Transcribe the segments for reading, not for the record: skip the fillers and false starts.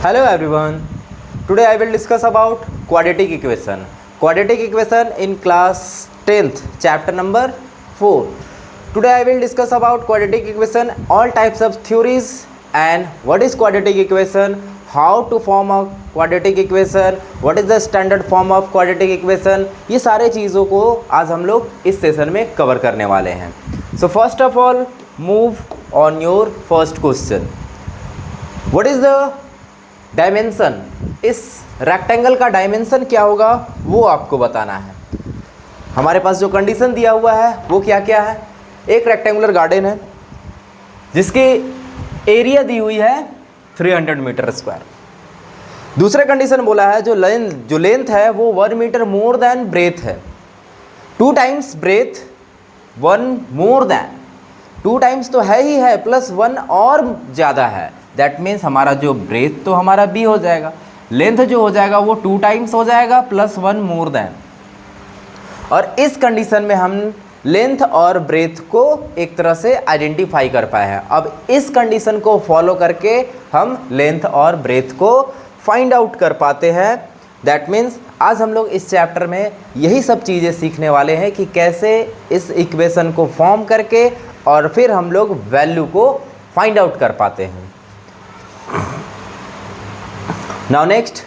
Hello everyone. Today I will discuss about quadratic equation. Quadratic equation in class 10th, chapter number 4. Today I will discuss about quadratic equation, all types of theories and what is quadratic equation, how to form a quadratic equation, what is the standard form of quadratic equation. ये सारे चीज़ों को आज हम लोग इस session में cover करने वाले हैं. So first of all, move on your first question. What is the dimension? इस रेक्टेंगल का डायमेंशन क्या होगा वो आपको बताना है. हमारे पास जो कंडीशन दिया हुआ है वो क्या क्या है. एक रेक्टेंगुलर गार्डन है जिसकी एरिया दी हुई है 300 मीटर स्क्वायर. दूसरे कंडीशन बोला है जो लेंथ है वो 1 मीटर मोर देन ब्रेथ है. 2 times breath 1 more than, 2 times तो है ही है प्लस 1 और ज़्यादा है. दैट मीन्स हमारा जो ब्रेथ तो हमारा b हो जाएगा, लेंथ जो हो जाएगा वो 2 टाइम्स हो जाएगा प्लस 1 मोर देन. और इस कंडीशन में हम लेंथ और ब्रेथ को एक तरह से आइडेंटिफाई कर पाए हैं. अब इस कंडीशन को फॉलो करके हम लेंथ और ब्रेथ को फाइंड आउट कर पाते हैं. दैट मीन्स आज हम लोग इस चैप्टर में यही सब चीज़ें सीखने वाले हैं कि कैसे इस इक्वेशन को फॉर्म करके और फिर हम लोग वैल्यू को फाइंड आउट कर पाते हैं. नाउ नेक्स्ट,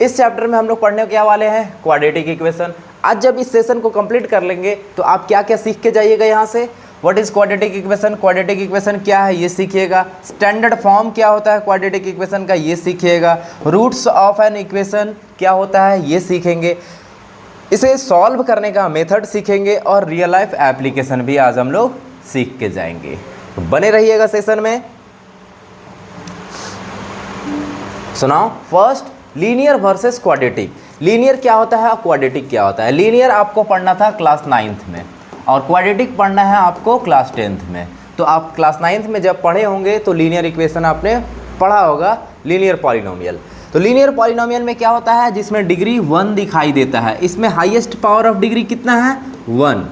इस चैप्टर में हम लोग पढ़ने क्या वाले हैं, क्वाड्रेटिक इक्वेशन. आज जब इस सेशन को कंप्लीट कर लेंगे तो आप क्या क्या सीख के जाइएगा यहाँ से. What is quadratic equation, quadratic equation क्या है ये सीखिएगा. स्टैंडर्ड फॉर्म क्या होता है क्वाड्रेटिक इक्वेशन का ये सीखिएगा. रूट्स ऑफ एन इक्वेशन क्या होता है ये सीखेंगे. इसे सॉल्व करने का मेथड सीखेंगे और रियल लाइफ एप्लीकेशन भी आज हम लोग सीख के जाएंगे. तो बने रहिएगा सेशन में. सुनाओ first, linear versus quadratic. Linear क्या होता है और क्वाड्रेटिक क्या होता है. लीनियर आपको पढ़ना था क्लास 9th में और क्वाड्रेटिक पढ़ना है आपको क्लास 10th में. तो आप क्लास 9th में जब पढ़े होंगे तो लीनियर इक्वेशन आपने पढ़ा होगा, लीनियर पॉलिनोमियल. तो लीनियर पॉलिनोमियल में क्या होता है, जिसमें डिग्री 1 दिखाई देता है, इसमें हाईएस्ट पावर ऑफ डिग्री कितना है 1.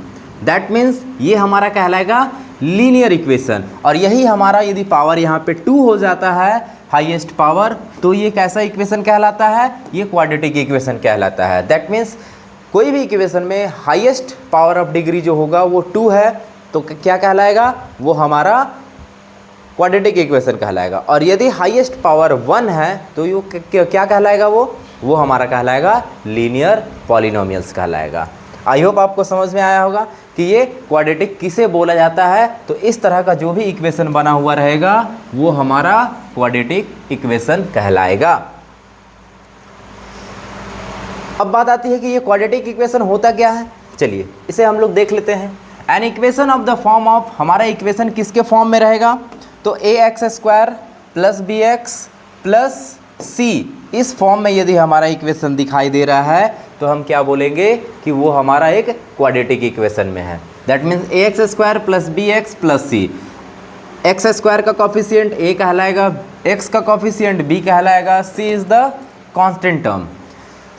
दैट मीन्स ये हमारा कहलाएगा लीनियर इक्वेशन. और यही हमारा यदि पावर यहाँ पे 2 हो जाता है हाईएस्ट पावर, तो ये कैसा इक्वेशन कहलाता है, ये क्वाड्रेटिक इक्वेशन कहलाता है. दैट मीन्स कोई भी इक्वेशन में हाईएस्ट पावर ऑफ डिग्री जो होगा वो 2 है तो क्या कहलाएगा, वो हमारा क्वाड्रेटिक इक्वेशन कहलाएगा. और यदि हाईएस्ट पावर 1 है तो ये क्या कहलाएगा, वो हमारा कहलाएगा लीनियर पॉलिनोमियल्स कहलाएगा. आई होप आपको समझ में आया होगा कि ये क्वाड्रेटिक किसे बोला जाता है. तो इस तरह का जो भी इक्वेशन बना हुआ रहेगा वो हमारा क्वाड्रेटिक इक्वेशन कहलाएगा. अब बात आती है कि ये क्वाड्रेटिक इक्वेशन होता क्या है. चलिए इसे हम लोग देख लेते हैं. An equation of the form of, हमारा इक्वेशन किसके फॉर्म में रहेगा, तो ax² plus bx plus c, इस फॉर्म में यदि हमारा इक्वेशन दिखाई दे रहा है तो हम क्या बोलेंगे कि वो हमारा एक क्वाड्रेटिक इक्वेशन में है. That means ax² plus bx plus c. x² का कॉफिशिएंट a कहलाएगा, x का कॉफिशिएंट b कहलाएगा, c is the constant term,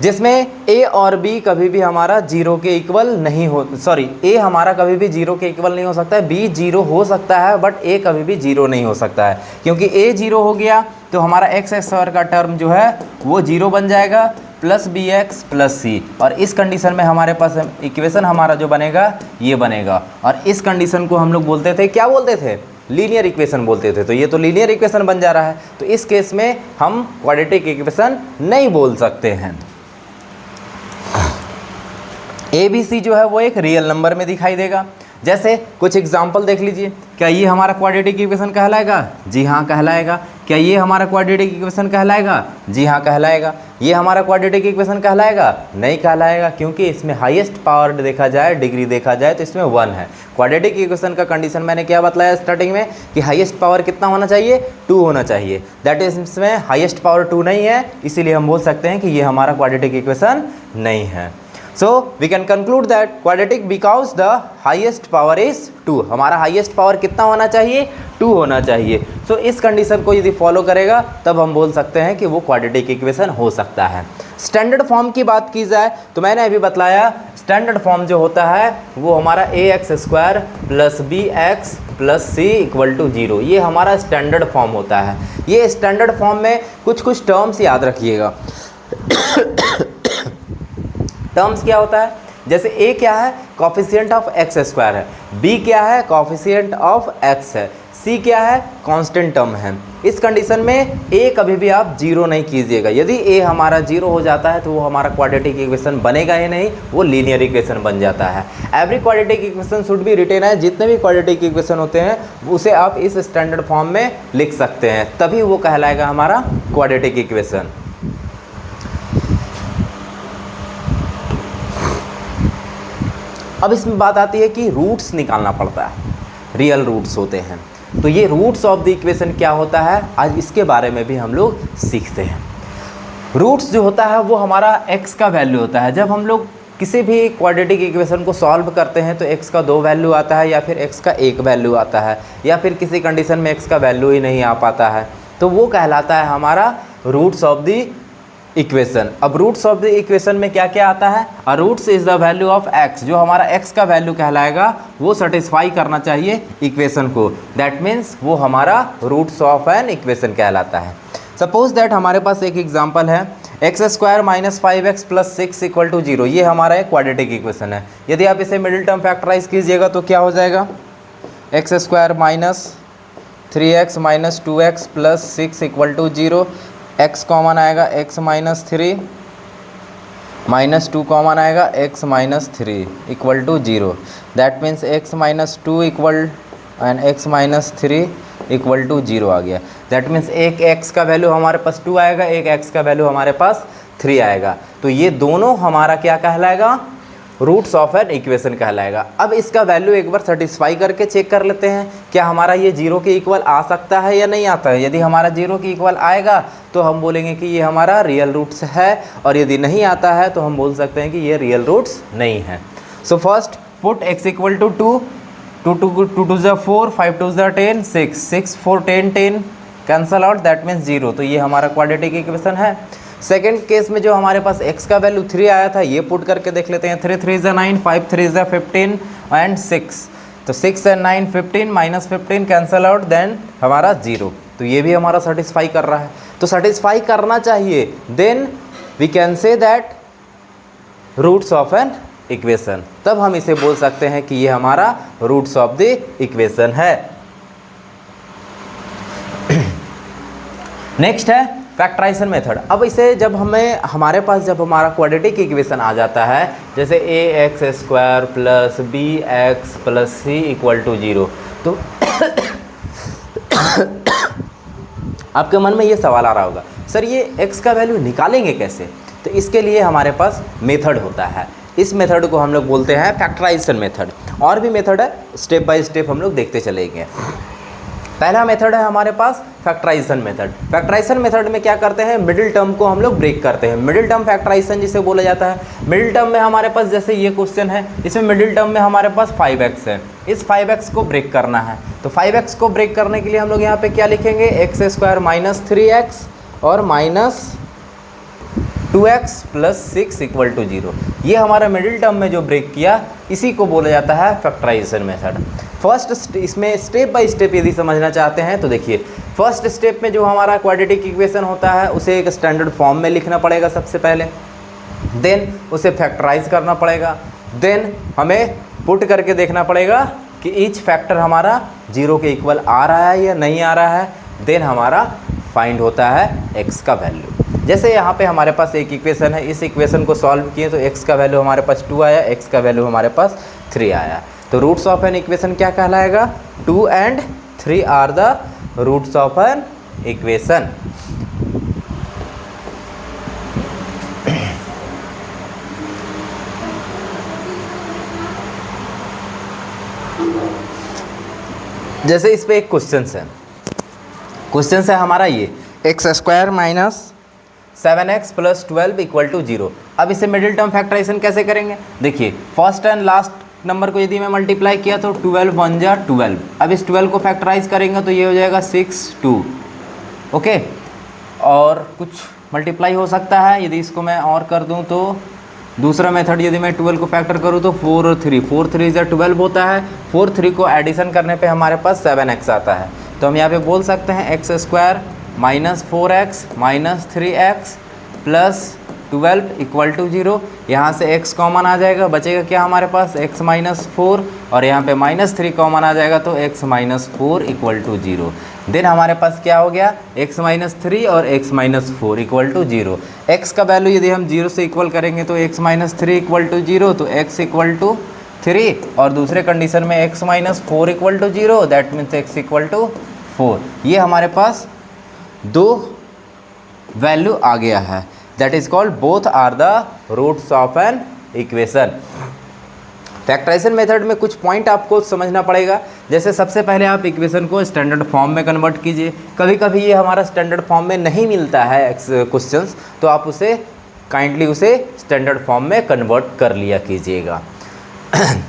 जिसमें a और b कभी भी हमारा 0 के इक्वल नहीं हो, सॉरी a हमारा कभी भी 0 के इक्वल नहीं हो सकता है, b 0 हो सकता है बट a कभी भी 0 नहीं हो सकता है. क्योंकि a 0 हो गया तो हमारा x² का टर्म जो है वो 0 बन जाएगा प्लस bx प्लस c. और इस कंडीशन में हमारे पास इक्वेशन हमारा जो बनेगा ये बनेगा. और इस कंडीशन को हम लोग बोलते थे, क्या बोलते थे, लीनियर इक्वेशन बोलते थे. तो ये तो लीनियर इक्वेशन बन जा रहा है. तो इस केस में हम क्वाड्रेटिक इक्वेशन नहीं बोल सकते हैं. ए बी सी जो है वो एक रियल नंबर में दिखाई देगा. जैसे कुछ एग्जाम्पल देख लीजिए. क्या ये हमारा क्वाड्रेटिक इक्वेशन कहलाएगा, जी हाँ कहलाएगा. क्या ये हमारा क्वाड्रेटिक इक्वेशन कहलाएगा, जी हाँ कहलाएगा. ये हमारा क्वाड्रेटिक इक्वेशन कहलाएगा, नहीं कहलाएगा, क्योंकि इसमें हाईएस्ट पावर देखा जाए, डिग्री देखा जाए तो इसमें 1 है. क्वाड्रेटिक इक्वेशन का कंडीशन मैंने क्या बताया स्टार्टिंग में कि हाईएस्ट पावर कितना होना चाहिए, 2 होना चाहिए. दैट इज इसमें हाईएस्ट पावर 2 नहीं है, इसीलिए हम बोल सकते हैं कि ये हमारा क्वाड्रेटिक इक्वेशन नहीं है. So we can conclude that quadratic because the highest power is 2. हमारा highest power कितना होना चाहिए, 2 होना चाहिए. So इस कंडीशन को यदि फॉलो करेगा तब हम बोल सकते हैं कि वो क्वाड्रेटिक इक्वेशन हो सकता है. स्टैंडर्ड फॉर्म की बात की जाए तो मैंने अभी बतलाया स्टैंडर्ड फॉर्म जो होता है वो हमारा ax² plus bx plus c equal to 0, ये हमारा स्टैंडर्ड फॉर्म होता है। ये स्टैंडर्ड फॉर्म में कुछ टर्म्स याद रखिएगा। टर्म्स क्या होता है, जैसे a क्या है, कॉफिशिएंट ऑफ x² है, b क्या है, कॉफिशिएंट ऑफ x है, c क्या है, कांस्टेंट टर्म है। इस कंडीशन में a कभी भी आप जीरो नहीं कीजिएगा। यदि a हमारा जीरो हो जाता है तो वो हमारा क्वाड्रेटिक इक्वेशन बनेगा ही नहीं, वो लीनियर इक्वेशन बन जाता है। Every quadratic equation should be written है, जितने भी क्वाड्रेटिक इक्वेशन होते हैं उसे आप इस स्टैंडर्ड फॉर्म में लिख सकते हैं, तभी वो कहलाएगा हमारा क्वाड्रेटिक इक्वेशन। अब इसमें बात आती है कि रूट्स निकालना पड़ता है, रियल रूट्स होते हैं। तो ये रूट्स ऑफ द इक्वेशन क्या होता है, आज इसके बारे में भी हम लोग सीखते हैं। रूट्स जो होता है वो हमारा x का वैल्यू होता है। जब हम लोग किसी भी क्वाड्रेटिक इक्वेशन को सॉल्व करते हैं तो x का 2 वैल्यू आता है या फिर x का 1 वैल्यू आता है, या फिर किसी कंडीशन में x का वैल्यू ही नहीं आ पाता है, तो वो कहलाता है हमारा रूट्स ऑफ द इक्वेशन। अब रूट्स ऑफ द इक्वेशन में क्या क्या आता है, a roots is the value of x, जो हमारा x का वैल्यू कहलाएगा वो सेटिस्फाई करना चाहिए इक्वेशन को, दैट मीन्स वो हमारा रूट्स ऑफ एन इक्वेशन कहलाता है। सपोज दैट हमारे पास एक एग्जांपल है x² minus 5x plus 6 equal to 0, ये हमारा एक क्वाड्रेटिक इक्वेशन है। यदि आप इसे मिडिल टर्म फैक्टराइज कीजिएगा तो क्या हो जाएगा, x² minus 3x minus 2x plus 6 equal to 0, x common आएगा x माइनस 3 माइनस 2 कॉमन आएगा x minus 3 equal to 0, that means x minus 2 equal and x minus 3 equal to 0 आ गया। दैट मीन्स एक x का वैल्यू हमारे पास 2 आएगा, एक x का वैल्यू हमारे पास 3 आएगा। तो ये दोनों हमारा क्या कहलाएगा, रूट्स ऑफ एन इक्वेशन कहलाएगा। अब इसका वैल्यू एक बार सेटिस्फाई करके चेक कर लेते हैं, क्या हमारा ये 0 के इक्वल आ सकता है या नहीं आता है। यदि हमारा 0 के इक्वल आएगा तो हम बोलेंगे कि ये हमारा रियल रूट्स है, और यदि नहीं आता है तो हम बोल सकते हैं कि ये रियल रूट्स नहीं है। So first put x equal to 2, 2 2 ज़ा 4, 5 2 ज़ा 10, 6 6 4 10 10 कैंसल आउट, दैट मीन्स 0। तो ये हमारा क्वाड्रेटिक इक्वेशन है। सेकेंड केस में जो हमारे पास x का वैल्यू 3 आया था, ये पुट करके देख लेते हैं। 3 3 ज़ा 9, 5 3 ज़ा 15 एंड 6, तो 6 and 9 15 minus 15 cancel out, then हमारा 0। तो ये भी हमारा सेटिस्फाई कर रहा है, तो सेटिस्फाई करना चाहिए, then we can say that roots of an equation. तब हम इसे बोल सकते हैं कि ये हमारा रूट्स ऑफ द इक्वेशन है। नेक्स्ट है फैक्टराइजेशन मेथड। अब इसे जब हमारे पास जब हमारा क्वाड्रेटिक इक्वेशन आ जाता है, जैसे ax² plus bx plus c equal to 0, तो आपके मन में ये सवाल आ रहा होगा, सर ये x का वैल्यू निकालेंगे कैसे। तो इसके लिए हमारे पास मेथड होता है, इस मेथड को हम लोग बोलते हैं फैक्टराइजेशन मेथड। और भी मेथड है, स्टेप बाय स्टेप हम लोग देखते चलेंगे। पहला मेथड है हमारे पास फैक्टराइजेशन मेथड। फैक्टराइजेशन मेथड में क्या करते हैं, मिडिल टर्म को हम लोग ब्रेक करते हैं। मिडिल टर्म फैक्टराइजेशन जिसे बोला जाता है। मिडिल टर्म में हमारे पास जैसे ये क्वेश्चन है, इसमें मिडिल टर्म में हमारे पास 5x है, इस 5x को ब्रेक करना है। तो 5x को ब्रेक करने के लिए हम लोग यहाँ पे क्या लिखेंगे, x² माइनस 3x और minus 2x plus 6 equal to 0। ये हमारा मिडिल टर्म में जो ब्रेक किया, इसी को बोला जाता है फैक्टराइजेशन मेथड। फर्स्ट इसमें स्टेप बाय स्टेप यदि समझना चाहते हैं तो देखिए, फर्स्ट स्टेप में जो हमारा क्वाड्रेटिक इक्वेशन होता है उसे एक स्टैंडर्ड फॉर्म में लिखना पड़ेगा सबसे पहले, देन उसे फैक्टराइज करना पड़ेगा, देन हमें पुट करके देखना पड़ेगा कि ईच फैक्टर हमारा 0 के इक्वल आ रहा है या नहीं आ रहा है, देन हमारा फाइंड होता है x का वैल्यू। जैसे यहाँ पे हमारे पास एक इक्वेशन है, इस इक्वेशन को सॉल्व किए तो x का वैल्यू हमारे पास 2 आया, x का वैल्यू हमारे पास 3 आया। तो रूट्स ऑफ एन इक्वेशन क्या कहलाएगा, 2 and 3 are the roots of an equation. जैसे इस पे एक क्वेश्चन है हमारा ये x² minus 7x plus 12 equal to 0। अब इसे मिडिल टर्म फैक्टराइजेशन कैसे करेंगे, देखिए फर्स्ट एंड लास्ट नंबर को यदि मैं मल्टीप्लाई किया तो 12 1 जा 12। अब इस 12 को फैक्टराइज करेंगे तो ये हो जाएगा 6 2, ओके। और कुछ मल्टीप्लाई हो सकता है। यदि इसको मैं और कर दूं तो दूसरा मेथड, यदि मैं 12 को फैक्टर करूं तो 4 और 3, 4 3 इज 12 होता है। 4 3 को एडिशन करने पे हमारे पास 7x आता है। तो हम यहाँ पे बोल सकते हैं x square minus 4x minus 3x plus 12 equal to 0। यहाँ से x कॉमन आ जाएगा, बचेगा क्या हमारे पास x माइनस 4, और यहाँ पे माइनस 3 कॉमन आ जाएगा तो x minus 4 equal to 0। Then हमारे पास क्या हो गया, x माइनस 3 और x minus 4 equal to 0। x का वैल्यू यदि हम 0 से इक्वल करेंगे तो x माइनस 3 इक्वल टू 0, तो x इक्वल टू 3, और दूसरे कंडीशन में x minus 4 equal to 0, that means x equal to 4। ये हमारे पास दो वैल्यू आ गया है, that is called both are the roots of an equation. Factorization method में कुछ पॉइंट आपको समझना पड़ेगा। जैसे सबसे पहले आप इक्वेशन को स्टैंडर्ड फॉर्म में कन्वर्ट कीजिए। कभी कभी ये हमारा स्टैंडर्ड फॉर्म में नहीं मिलता है क्वेश्चंस, तो आप उसे काइंडली उसे स्टैंडर्ड फॉर्म में कन्वर्ट कर लिया कीजिएगा।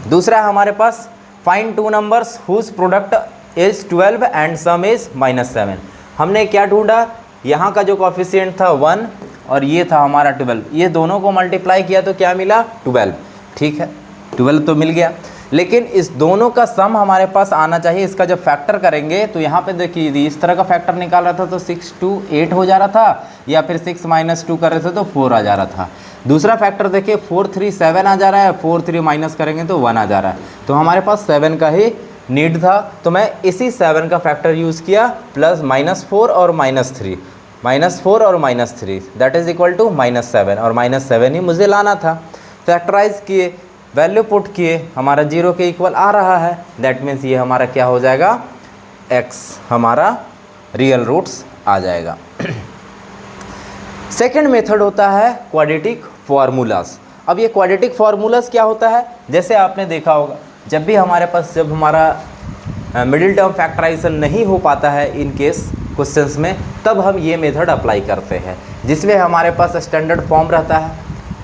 दूसरा हमारे पास find two numbers whose product is 12 and sum is -7। हमने क्या ढूंढा, यहाँ का जो कॉफिशिएंट था 1 और ये था हमारा 12, ये दोनों को मल्टीप्लाई किया तो क्या मिला 12। ठीक है, 12 तो मिल गया, लेकिन इस दोनों का सम हमारे पास आना चाहिए। इसका जब फैक्टर करेंगे तो यहाँ पे देखिए, यदि इस तरह का फैक्टर निकाल रहा था तो 6 2 8 हो जा रहा था, या फिर 6 माइनस 2 कर रहे थे तो 4 आ जा रहा था। दूसरा फैक्टर देखिए 4 3 7 आ जा रहा है, 4 3 माइनस करेंगे तो 1 आ जा रहा है। तो हमारे पास 7 का ही नीड था, तो मैं इसी 7 का फैक्टर यूज़ किया, प्लस -4 और -3, -4 और -3 दैट इज इक्वल टू -7, और -7 ही मुझे लाना था। फैक्टराइज किए, वैल्यू पुट किए, हमारा 0 के इक्वल आ रहा है, दैट मीन्स ये हमारा क्या हो जाएगा, x हमारा रियल रूट्स आ जाएगा। सेकेंड मेथड होता है क्वाड्रेटिक फार्मूलाज। अब ये क्वाड्रेटिक फार्मूलाज क्या होता है, जैसे आपने देखा होगा जब भी हमारे पास जब हमारा मिडिल टर्म फैक्टराइजेशन नहीं हो पाता है इन केस क्वेश्चंस में, तब हम ये मेथड अप्लाई करते हैं, जिसमें हमारे पास स्टैंडर्ड फॉर्म रहता है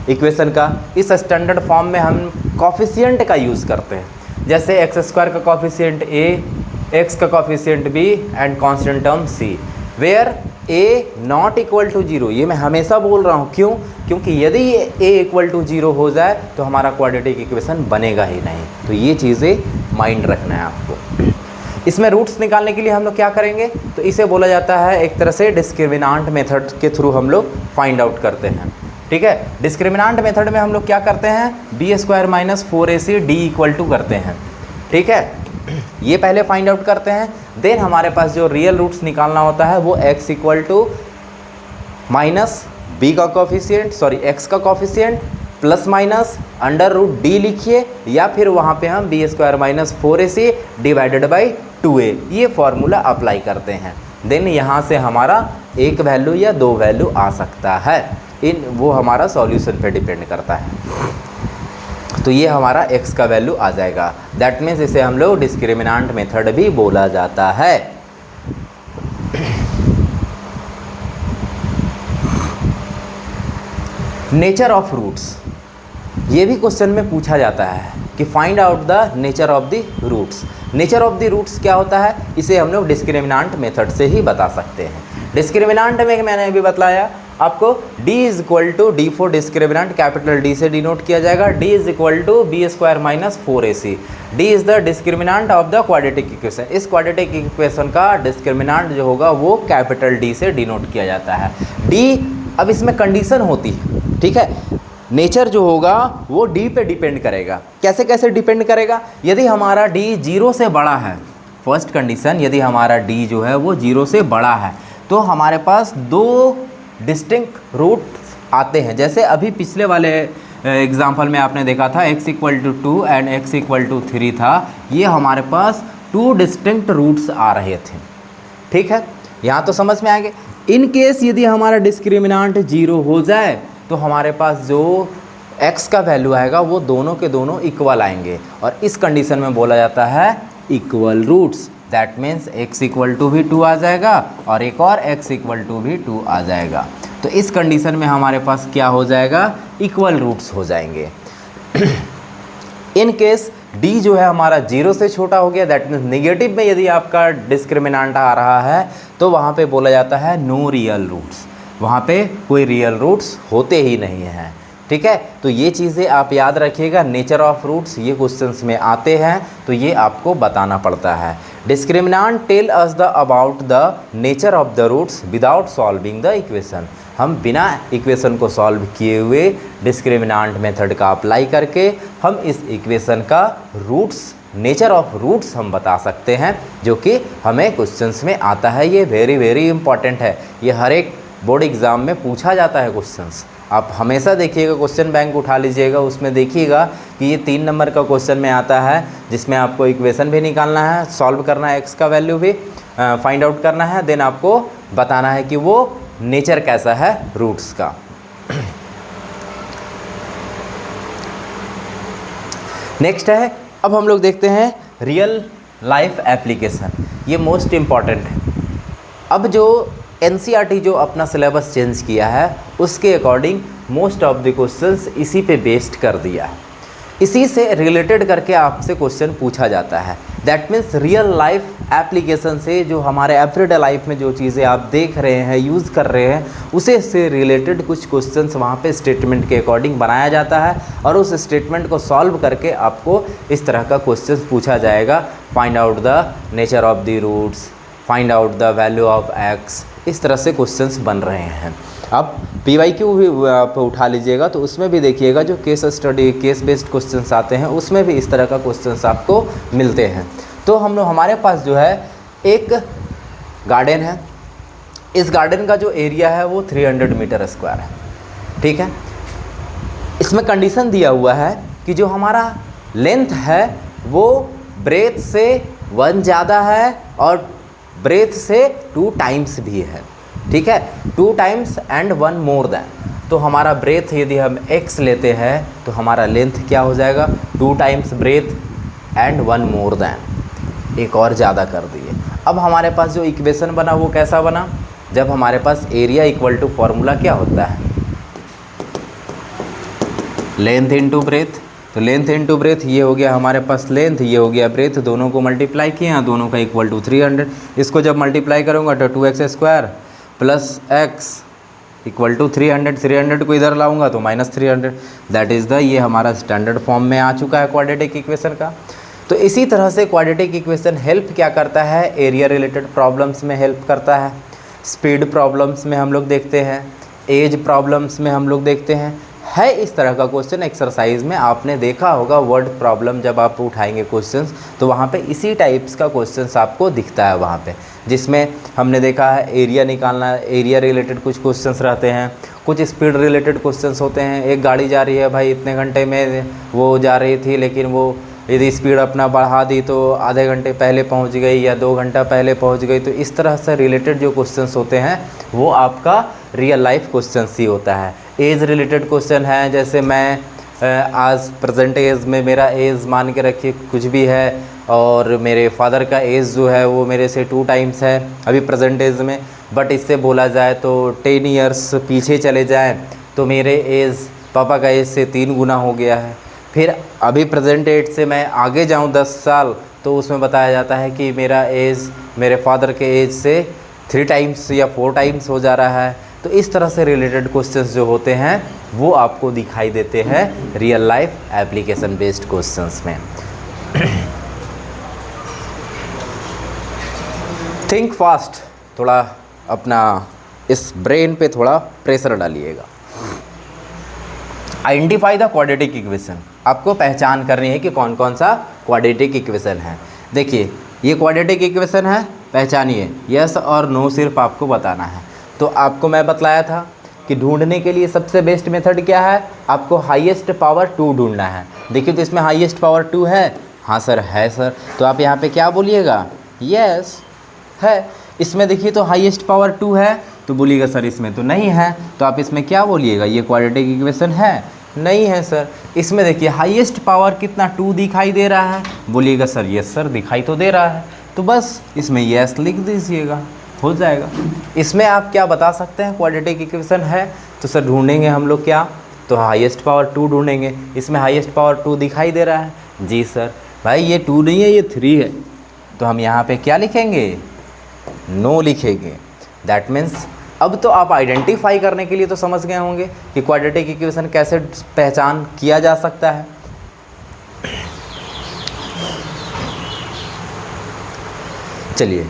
इक्वेशन का। इस स्टैंडर्ड फॉर्म में हम कॉफिशिएंट का यूज़ करते हैं, जैसे एक्स स्क्वायर का कॉफिशिएंट a, x का coefficient b and constant term c, where a not equal to 0। ये मैं हमेशा बोल रहा हूँ, क्यों, क्योंकि यदि a इक्वल टू 0 हो जाए तो हमारा क्वाड्रेटिक इक्वेशन बनेगा ही नहीं। तो ये चीज़ें माइंड रखना है आपको। इसमें रूट्स निकालने के लिए हम लोग क्या करेंगे, तो इसे बोला जाता है एक तरह से डिस्क्रिमिनांट मेथड के थ्रू हम लोग फाइंड आउट करते हैं। ठीक है, डिस्क्रिमिनांट मेथड में हम लोग क्या करते हैं, b² minus 4ac d equal to करते हैं। ठीक है, ये पहले फाइंड आउट करते हैं, देन हमारे पास जो रियल रूट्स निकालना होता है वो x equal to minus b का कॉफिशिएंट, सॉरी x का coefficient plus minus under root d लिखिए, या फिर वहाँ पे हम b² minus 4ac divided by 2a, ये फॉर्मूला अप्लाई करते हैं। देन यहाँ से हमारा एक वैल्यू या दो वैल्यू आ सकता है, वो हमारा सॉल्यूशन पे डिपेंड करता है। तो ये हमारा x का वैल्यू आ जाएगा, दैट मीन्स इसे हम लोग डिस्क्रिमिनांट मेथड भी बोला जाता है। नेचर ऑफ रूट्स, ये भी क्वेश्चन में पूछा जाता है कि find out the nature of the roots. Nature of the roots क्या होता है, इसे हम लोग डिस्क्रिमिनांट मेथड से ही बता सकते हैं। डिस्क्रिमिनांट में मैंने अभी बताया आपको, d is equal to d for discriminant capital D से डिनोट किया जाएगा, d is equal to b² minus 4ac। d is the discriminant of the quadratic equation. इस क्वाड्रेटिक इक्वेशन का डिस्क्रिमिनांट जो होगा वो कैपिटल D से डिनोट किया जाता है। d, अब इसमें कंडीशन होती है, ठीक है, नेचर जो होगा वो d पे डिपेंड करेगा। कैसे कैसे डिपेंड करेगा, यदि हमारा d 0 से बड़ा है, फर्स्ट कंडीशन, यदि हमारा d जो है वो 0 से बड़ा है, तो हमारे पास दो डिस्टिंक्ट रूट आते हैं। जैसे अभी पिछले वाले एग्जाम्पल में आपने देखा था x equal to 2 and x equal to 3 था, ये हमारे पास 2 डिस्टिंक्ट रूट्स आ रहे थे। ठीक है, यहाँ तो समझ में आ गए। इन केस यदि हमारा डिस्क्रिमिनांट 0 हो जाए तो हमारे पास जो x का वैल्यू आएगा वो दोनों के दोनों इक्वल आएंगे, और इस कंडीशन में बोला जाता है equal roots. That means x equal to भी 2 आ जाएगा और एक और x इक्वल टू भी 2 आ जाएगा। तो इस कंडीशन में हमारे पास क्या हो जाएगा, इक्वल रूट्स हो जाएंगे। इन केस d जो है हमारा 0 से छोटा हो गया, दैट मीन्स नेगेटिव में यदि आपका डिस्क्रिमिनांट आ रहा है तो वहाँ पे बोला जाता है नो रियल रूट्स। वहाँ पे कोई रियल रूट्स होते ही नहीं हैं। ठीक है, तो ये चीज़ें आप याद रखिएगा। नेचर ऑफ रूट्स ये क्वेश्चंस में आते हैं, तो ये आपको बताना पड़ता है। Discriminant tell us the about the nature of the roots without solving the equation. हम बिना इक्वेशन को सॉल्व किए हुए डिस्क्रिमिनेंट मेथड का अप्लाई करके हम इस इक्वेशन का रूट्स, नेचर ऑफ रूट्स हम बता सकते हैं, जो कि हमें क्वेश्चंस में आता है। ये वेरी वेरी इंपॉर्टेंट है, ये हर एक बोर्ड एग्ज़ाम में पूछा जाता है क्वेश्चंस। आप हमेशा देखिएगा, क्वेश्चन बैंक उठा लीजिएगा, उसमें देखिएगा कि ये 3 नंबर का क्वेश्चन में आता है, जिसमें आपको इक्वेशन भी निकालना है, सॉल्व करना है, एक्स का वैल्यू भी फाइंड आउट करना है, देन आपको बताना है कि वो नेचर कैसा है रूट्स का। नेक्स्ट है, अब हम लोग देखते हैं रियल लाइफ एप्लीकेशन। ये मोस्ट इम्पॉर्टेंट है। अब जो एनसीईआरटी जो अपना सिलेबस चेंज किया है, उसके according most of the questions इसी पे बेस्ड कर दिया है। इसी से रिलेटेड करके आपसे क्वेश्चन पूछा जाता है। That means real life application से, जो हमारे एवरीडे लाइफ में जो चीज़ें आप देख रहे हैं, यूज़ कर रहे हैं, उसे से रिलेटेड कुछ क्वेश्चंस वहाँ पे स्टेटमेंट के अकॉर्डिंग बनाया जाता है, और उस स्टेटमेंट को सॉल्व करके आपको इस तरह का क्वेश्चन पूछा जाएगा। Find out the nature of the roots, find out the value of x, इस तरह से क्वेश्चंस बन रहे हैं। अब पीवाईक्यू भी आप उठा लीजिएगा, तो उसमें भी देखिएगा जो case study, case based questions आते हैं, उसमें भी इस तरह का क्वेश्चंस आपको मिलते हैं। तो हम लोग, हमारे पास जो है एक गार्डन है, इस गार्डन का जो एरिया है वो 300 मीटर स्क्वायर है। ठीक है, इसमें कंडीशन दिया हुआ है कि जो हमारा लेंथ है वो ब्रेथ से 1 ज़्यादा है और ब्रेथ से 2 टाइम्स भी है। ठीक है, 2 टाइम्स एंड 1 मोर देन। तो हमारा ब्रेथ यदि हम x लेते हैं तो हमारा लेंथ क्या हो जाएगा, 2 times breath and 1 more than, एक और ज़्यादा कर दिए। अब हमारे पास जो इक्वेशन बना वो कैसा बना, जब हमारे पास एरिया इक्वल टू फॉर्मूला क्या होता है, लेंथ इनटू ब्रेथ। तो लेंथ इनटू ब्रेथ, ये हो गया हमारे पास लेंथ, ये हो गया ब्रेथ, दोनों को मल्टीप्लाई किया, दोनों का इक्वल टू 300। इसको जब मल्टीप्लाई करूँगा तो 2x square plus x equal to 300, 300 को इधर लाऊंगा तो -300। दैट इज़ द, ये हमारा स्टैंडर्ड फॉर्म में आ चुका है क्वाड्रेटिक इक्वेशन का। तो इसी तरह से क्वाड्रेटिक इक्वेशन हेल्प क्या करता है, एरिया रिलेटेड प्रॉब्लम्स में हेल्प करता है, स्पीड प्रॉब्लम्स में हम लोग देखते हैं, एज प्रॉब्लम्स में हम लोग देखते हैं। है इस तरह का क्वेश्चन एक्सरसाइज में आपने देखा होगा, वर्ड प्रॉब्लम जब आप उठाएंगे क्वेश्चंस, तो वहाँ पे इसी टाइप्स का क्वेश्चंस आपको दिखता है वहाँ पे, जिसमें हमने देखा है एरिया निकालना, एरिया रिलेटेड कुछ क्वेश्चंस रहते हैं, कुछ स्पीड रिलेटेड क्वेश्चंस होते हैं। एक गाड़ी जा रही है भाई, इतने घंटे में वो जा रही थी, लेकिन वो यदि स्पीड अपना बढ़ा दी तो आधे घंटे पहले पहुंच गई या 2 घंटा पहले पहुंच गई। तो इस तरह से रिलेटेड जो क्वेश्चंस होते हैं वो आपका रियल लाइफ क्वेश्चंस ही होता है। एज रिलेटेड क्वेश्चन है, जैसे मैं आज प्रेजेंट एज में, मेरा एज मान के रखिए कुछ भी है, और मेरे फादर का एज जो है वो मेरे से 2 टाइम्स है अभी प्रेजेंट एज में, बट इससे बोला जाए तो 10 ईयर्स पीछे चले जाएँ तो मेरे एज पापा का एज से 3 गुना हो गया है। फिर अभी प्रेजेंट एज से मैं आगे जाऊं 10 साल, तो उसमें बताया जाता है कि मेरा एज मेरे फादर के एज से 3 टाइम्स या 4 टाइम्स हो जा रहा है। तो इस तरह से रिलेटेड क्वेश्चंस जो होते हैं वो आपको दिखाई देते हैं real life application based questions में। थिंक फास्ट, थोड़ा अपना इस ब्रेन पे थोड़ा प्रेशर डालिएगा। आइडेंटिफाई द क्वाड्रेटिक इक्वेशन, आपको पहचान करनी है कि कौन कौन सा क्वाड्रेटिक इक्वेशन है। देखिए ये क्वाड्रेटिक इक्वेशन है, पहचानिए, यस और नो सिर्फ आपको बताना है। तो आपको मैं बतलाया था कि ढूंढने के लिए सबसे बेस्ट मेथड क्या है, आपको हाईएस्ट पावर 2 ढूंढना है। देखिए तो इसमें हाईएस्ट पावर 2 है, हाँ सर है सर, तो आप यहाँ पे क्या बोलिएगा, यस है। इसमें देखिए तो हाईएस्ट पावर 2 है, तो बोलिएगा सर इसमें तो नहीं है, तो आप इसमें क्या बोलिएगा, ये क्वाड्रेटिक इक्वेशन है, नहीं है सर। इसमें देखिए हाईएस्ट पावर कितना 2 दिखाई दे रहा है, बोलिएगा सर यस सर दिखाई तो दे रहा है, तो बस इसमें यस लिख दीजिएगा, हो जाएगा। इसमें आप क्या बता सकते हैं, क्वाड्रेटिक इक्वेशन है तो सर ढूंढेंगे हम लोग क्या, तो हाईएस्ट पावर 2 ढूंढेंगे। इसमें हाईएस्ट पावर 2 दिखाई दे रहा है, जी सर भाई ये 2 नहीं है ये 3 है, तो हम यहाँ पे क्या लिखेंगे, नो लिखेंगे। दैट मीन्स अब तो आप आइडेंटिफाई करने के लिए तो समझ गए होंगे कि क्वाड्रेटिक इक्वेशन कैसे पहचान किया जा सकता है। चलिए,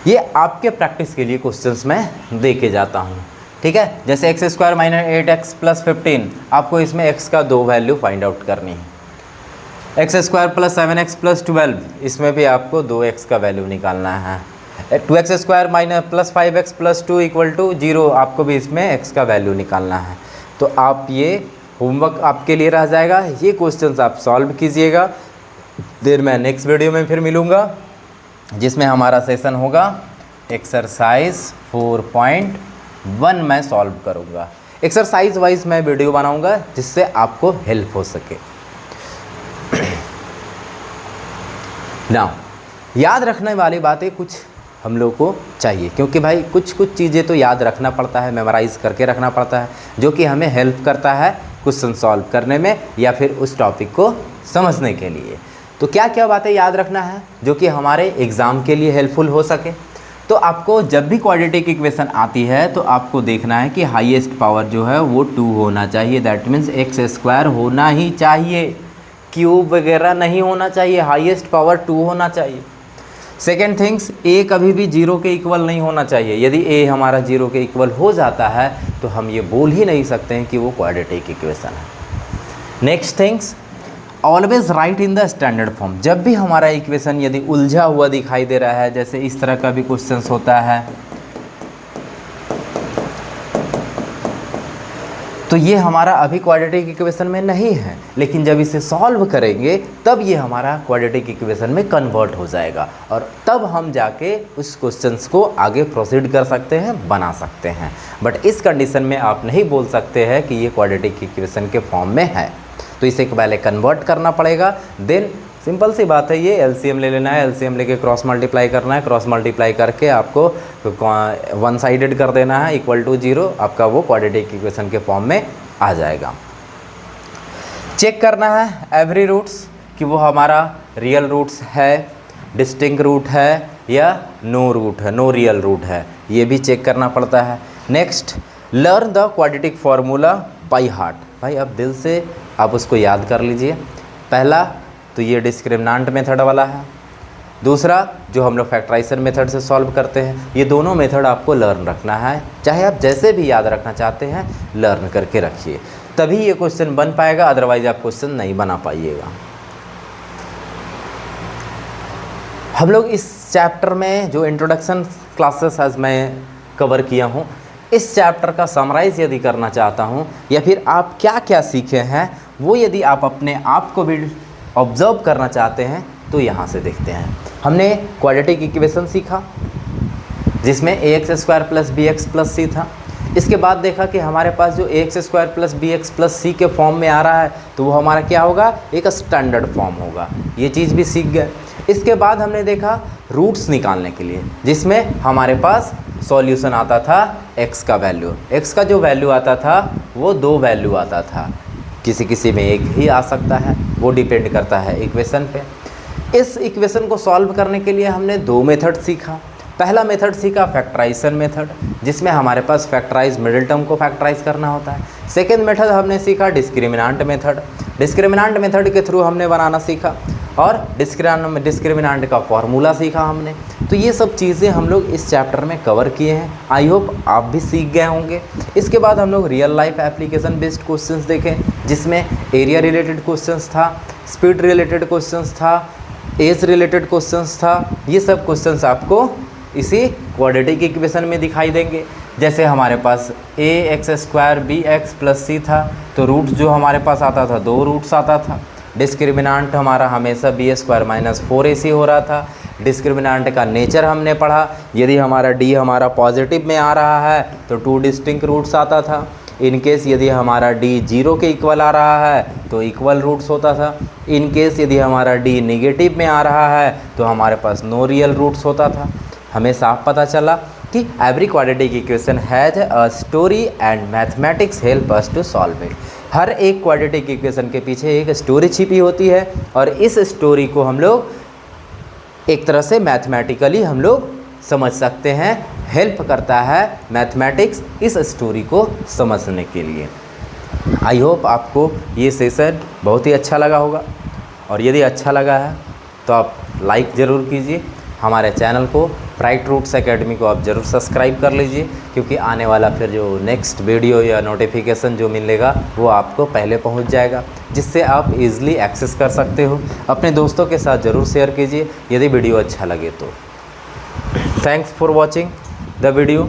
ये आपके प्रैक्टिस के लिए क्वेश्चंस मैं दे के जाता हूँ, ठीक है। जैसे x square minus 8x plus 15, आपको इसमें x का 2 वैल्यू फाइंड आउट करनी है। X square plus 7x plus 12, इसमें भी आपको 2x का वैल्यू निकालना है। 2x square minus plus 5x plus 2 equal to 0, आपको भी इसमें x का वैल्यू निकालना है। तो आप ये होमवर्क आपके लिए रह जाएगा, ये क्वेश्चंस आप सॉल्व कीजिएगा। देर मैं नेक्स्ट वीडियो में फिर मिलूँगा, जिसमें हमारा सेशन होगा एक्सरसाइज 4.1 मैं सॉल्व करूँगा। एक्सरसाइज वाइज मैं वीडियो बनाऊँगा जिससे आपको हेल्प हो सके। नाउ याद रखने वाली बातें कुछ हम लोग को चाहिए, क्योंकि भाई कुछ कुछ चीज़ें तो याद रखना पड़ता है, मेमोराइज़ करके रखना पड़ता है, जो कि हमें हेल्प करता है क्वेश्चन सॉल्व करने में या फिर उस टॉपिक को समझने के लिए। तो क्या क्या बातें याद रखना है जो कि हमारे एग्ज़ाम के लिए हेल्पफुल हो सके। तो आपको जब भी क्वाड्रेटिक इक्वेशन आती है तो आपको देखना है कि हाईएस्ट पावर जो है वो 2 होना चाहिए। दैट मीन्स एक्स स्क्वायर होना ही चाहिए, क्यूब वगैरह नहीं होना चाहिए, हाईएस्ट पावर 2 होना चाहिए। सेकेंड थिंग्स, ए कभी भी 0 के इक्वल नहीं होना चाहिए। यदि ए हमारा 0 के इक्वल हो जाता है तो हम ये बोल ही नहीं सकते हैं कि वो क्वाड्रेटिक इक्वेशन है। Next things, always right in the standard form. जब भी हमारा इक्वेशन यदि उलझा हुआ दिखाई दे रहा है, जैसे इस तरह का भी क्वेश्चन होता है, तो ये हमारा अभी क्वाड्रेटिक इक्वेशन में नहीं है, लेकिन जब इसे सॉल्व करेंगे तब ये हमारा क्वाड्रेटिक इक्वेशन में कन्वर्ट हो जाएगा और तब हम जाके उस क्वेश्चंस को आगे प्रोसीड कर सकते हैं, बना सकते हैं। बट इस कंडीशन में आप नहीं बोल सकते हैं कि ये क्वाड्रेटिक इक्वेशन के फॉर्म में है, तो इसे पहले कन्वर्ट करना पड़ेगा। देन सिंपल सी बात है, ये एलसीएम ले लेना है, एलसीएम लेके क्रॉस मल्टीप्लाई करना है, क्रॉस मल्टीप्लाई करके आपको वन साइडेड कर देना है इक्वल टू 0, आपका वो क्वाड्रेटिक इक्वेशन के फॉर्म में आ जाएगा। चेक करना है एवरी रूट्स कि वो हमारा रियल रूट्स है, डिस्टिंक्ट रूट है या नो रूट है, नो रियल रूट है, ये भी चेक करना पड़ता है। Next, learn the quadratic formula by heart. भाई अब दिल से आप उसको याद कर लीजिए। पहला तो ये डिस्क्रिमिनेंट मेथड वाला है, दूसरा जो हम लोग फैक्टराइजेशन मेथड से सॉल्व करते हैं, ये दोनों मेथड आपको लर्न रखना है। चाहे आप जैसे भी याद रखना चाहते हैं लर्न करके रखिए, तभी ये क्वेश्चन बन पाएगा, अदरवाइज आप क्वेश्चन नहीं बना पाइएगा। हम लोग इस चैप्टर में जो इंट्रोडक्शन क्लासेस आज मैं कवर किया हूँ, इस चैप्टर का समराइज़ यदि करना चाहता हूँ या फिर आप क्या क्या सीखे हैं वो यदि आप अपने आप को भी ऑब्जर्व करना चाहते हैं तो यहाँ से देखते हैं। हमने क्वाड्रेटिक इक्वेशन सीखा जिसमें a x square plus b x plus c था। इसके बाद देखा कि हमारे पास जो a x square plus b x plus c के फॉर्म में आ रहा है तो वो हमारा क्या होगा, एक स्टैंडर्ड फॉर्म होगा। ये चीज़ भी सीख गए। इसके बाद हमने देखा रूट्स निकालने के लिए, जिसमें हमारे पास सॉल्यूशन आता था x का वैल्यू। x का जो वैल्यू आता था वो 2 वैल्यू आता था, किसी किसी में एक ही आ सकता है, वो डिपेंड करता है इक्वेशन पे। इस इक्वेशन को सॉल्व करने के लिए हमने 2 मेथड सीखा। पहला मेथड सीखा फैक्टराइजेशन मेथड, जिसमें हमारे पास फैक्टराइज मिडिल टर्म को फैक्टराइज करना होता है। सेकेंड मेथड हमने सीखा डिस्क्रिमिनेंट मेथड। डिस्क्रिमिनेंट मेथड के थ्रू हमने बनाना सीखा और डिस्क्रिमिनेंट का फॉर्मूला सीखा हमने। तो ये सब चीज़ें हम लोग इस चैप्टर में कवर किए हैं। आई होप आप भी सीख गए होंगे। इसके बाद हम लोग real life application based questions देखें, जिसमें एरिया रिलेटेड क्वेश्चंस था, स्पीड रिलेटेड क्वेश्चंस था, एज रिलेटेड क्वेश्चंस था। ये सब क्वेश्चंस आपको इसी क्वाड्रेटिक इक्वेशन में दिखाई देंगे। जैसे हमारे पास a x square b x plus c था, तो रूट जो हमारे पास आता था 2 रूट्स आता था। डिस्क्रिमिनेंट हमारा हमेशा बी स्क्वायर माइनस 4ac हो रहा था। डिस्क्रिमिनेंट का नेचर हमने पढ़ा, यदि हमारा डी हमारा पॉजिटिव में आ रहा है तो 2 डिस्टिंक्ट रूट्स आता था। इन केस यदि हमारा डी 0 के इक्वल आ रहा है तो इक्वल रूट्स होता था। इन केस यदि हमारा डी नेगेटिव में आ रहा है तो हमारे पास नो रियल रूट्स होता था। हमें साफ पता चला कि every quadratic equation has a story and mathematics help us to solve it. हर एक क्वाड्रेटिक इक्वेशन के पीछे एक स्टोरी छिपी होती है और इस स्टोरी को हम लोग एक तरह से मैथमेटिकली हम लोग समझ सकते हैं, हेल्प करता है मैथमेटिक्स इस स्टोरी को समझने के लिए। आई होप आपको ये सेशन बहुत ही अच्छा लगा होगा, और यदि अच्छा लगा है तो आप लाइक ज़रूर कीजिए। हमारे चैनल को ब्राइट रूट्स एकेडमी को आप ज़रूर सब्सक्राइब कर लीजिए, क्योंकि आने वाला फिर जो नेक्स्ट वीडियो या नोटिफिकेशन जो मिलेगा वो आपको पहले पहुंच जाएगा, जिससे आप इजीली एक्सेस कर सकते हो। अपने दोस्तों के साथ ज़रूर शेयर कीजिए यदि वीडियो अच्छा लगे तो। Thanks for watching the video.